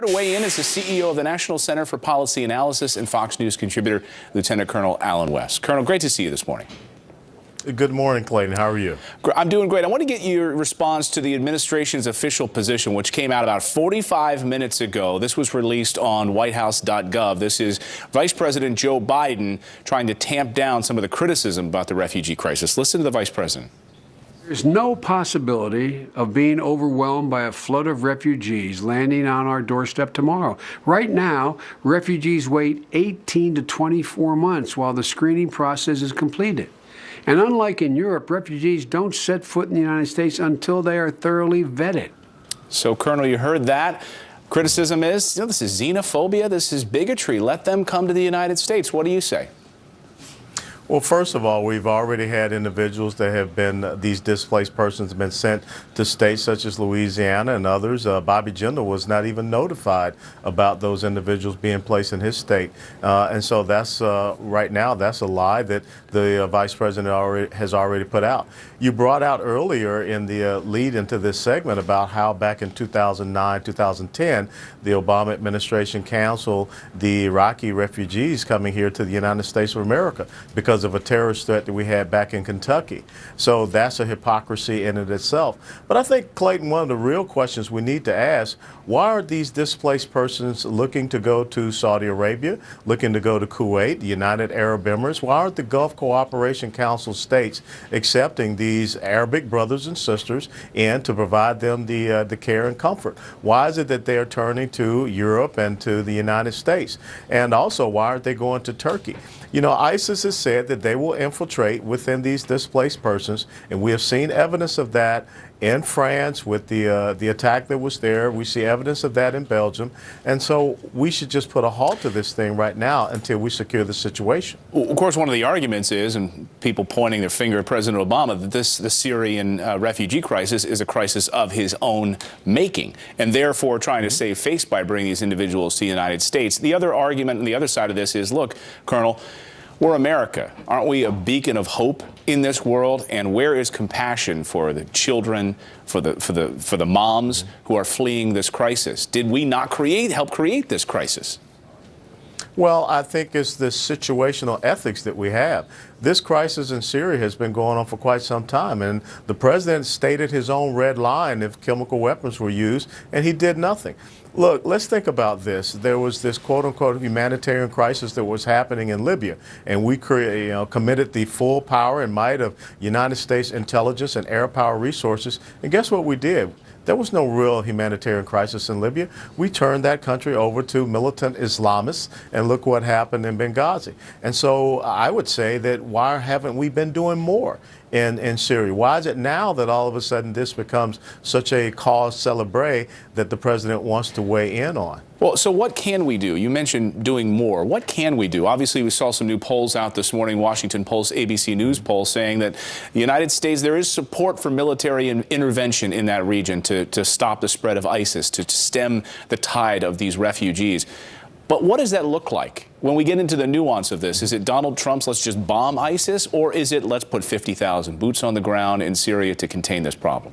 Here to weigh in is the CEO of the National Center for Policy Analysis and Fox News contributor, Lieutenant Colonel Alan West. Colonel, great to see you this morning. Good morning, Clayton. How are you? I'm doing great. I want to get your response to the administration's official position, which came out about 45 minutes ago. This was released on whitehouse.gov. This is Vice President Joe Biden trying to tamp down some of the criticism about the refugee crisis. Listen to the Vice President. There's no possibility of being overwhelmed by a flood of refugees landing on our doorstep tomorrow. Right now, refugees wait 18 to 24 months while the screening process is completed. And unlike in Europe, refugees don't set foot in the United States until they are thoroughly vetted. So, Colonel, you heard that. Criticism is, this is xenophobia, this is bigotry. Let them come to the United States. What do you say? Well, first of all, we've already had individuals that have been, these displaced persons have been sent to states such as Louisiana and others. Bobby Jindal was not even notified about those individuals being placed in his state. And so that's, right now, that's a lie that the Vice President has already put out. You brought out earlier in the lead into this segment about how back in 2009, 2010, the Obama administration counseled the Iraqi refugees coming here to the United States of America because of a terrorist threat that we had back in Kentucky. So that's a hypocrisy in it itself. But I think, Clayton, one of the real questions we need to ask, why are these displaced persons looking to go to Saudi Arabia, looking to go to Kuwait, the United Arab Emirates? Why aren't the Gulf Cooperation Council states accepting these Arabic brothers and sisters in to provide them the care and comfort? Why is it that they are turning to Europe and to the United States? And also, why aren't they going to Turkey? You know, ISIS has said that they will infiltrate within these displaced persons, and we have seen evidence of that in France with the attack that was there. We see evidence of that in Belgium. And so we should just put a halt to this thing right now until we secure the situation. Well, of course, one of the arguments is, and people pointing their finger at President Obama, that the Syrian refugee crisis is a crisis of his own making, and therefore trying to save face by bringing these individuals to the United States. The other argument on the other side of this is, look, Colonel, we're America. Aren't we a beacon of hope in this world? And where is compassion for the children, for the moms who are fleeing this crisis? Did we not help create this crisis? Well, I think it's the situational ethics that we have. This crisis in Syria has been going on for quite some time, and the president stated his own red line if chemical weapons were used, and he did nothing. Look, let's think about this. There was this quote-unquote humanitarian crisis that was happening in Libya, and we committed the full power and might of United States intelligence and air power resources, and guess what we did? There was no real humanitarian crisis in Libya. We turned that country over to militant Islamists, and look what happened in Benghazi. And so I would say that why haven't we been doing more in Syria? Why is it now that all of a sudden this becomes such a cause célèbre that the president wants to weigh in on? Well, so what can we do? You mentioned doing more. What can we do? Obviously, we saw some new polls out this morning, Washington Post, ABC News poll, saying that the United States, there is support for military intervention in that region to stop the spread of ISIS, to stem the tide of these refugees. But what does that look like when we get into the nuance of this? Is it Donald Trump's let's just bomb ISIS, or is it let's put 50,000 boots on the ground in Syria to contain this problem?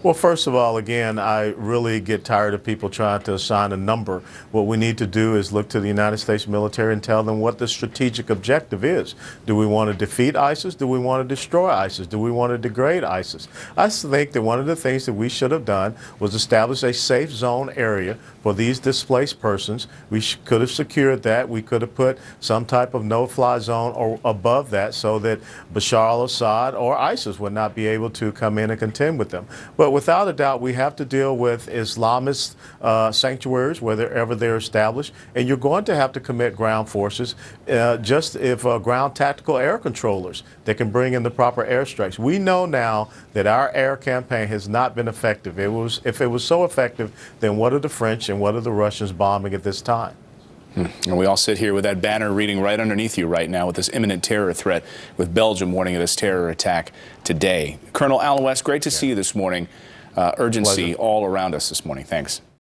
Well, first of all, again, I really get tired of people trying to assign a number. What we need to do is look to the United States military and tell them what the strategic objective is. Do we want to defeat ISIS? Do we want to destroy ISIS? Do we want to degrade ISIS? I think that one of the things that we should have done was establish a safe zone area for these displaced persons. We could have secured that. We could have put some type of no-fly zone or above that so that Bashar al-Assad or ISIS would not be able to come in and contend with them. But without a doubt, we have to deal with Islamist sanctuaries wherever they're established, and you're going to have to commit ground forces, ground tactical air controllers that can bring in the proper airstrikes. We know now that our air campaign has not been effective. If it was so effective, then what are the French and what are the Russians bombing at this time? And we all sit here with that banner reading right underneath you right now with this imminent terror threat, with Belgium warning of this terror attack today. Colonel Alan West, great to see you this morning. Urgency all around us this morning. Thanks.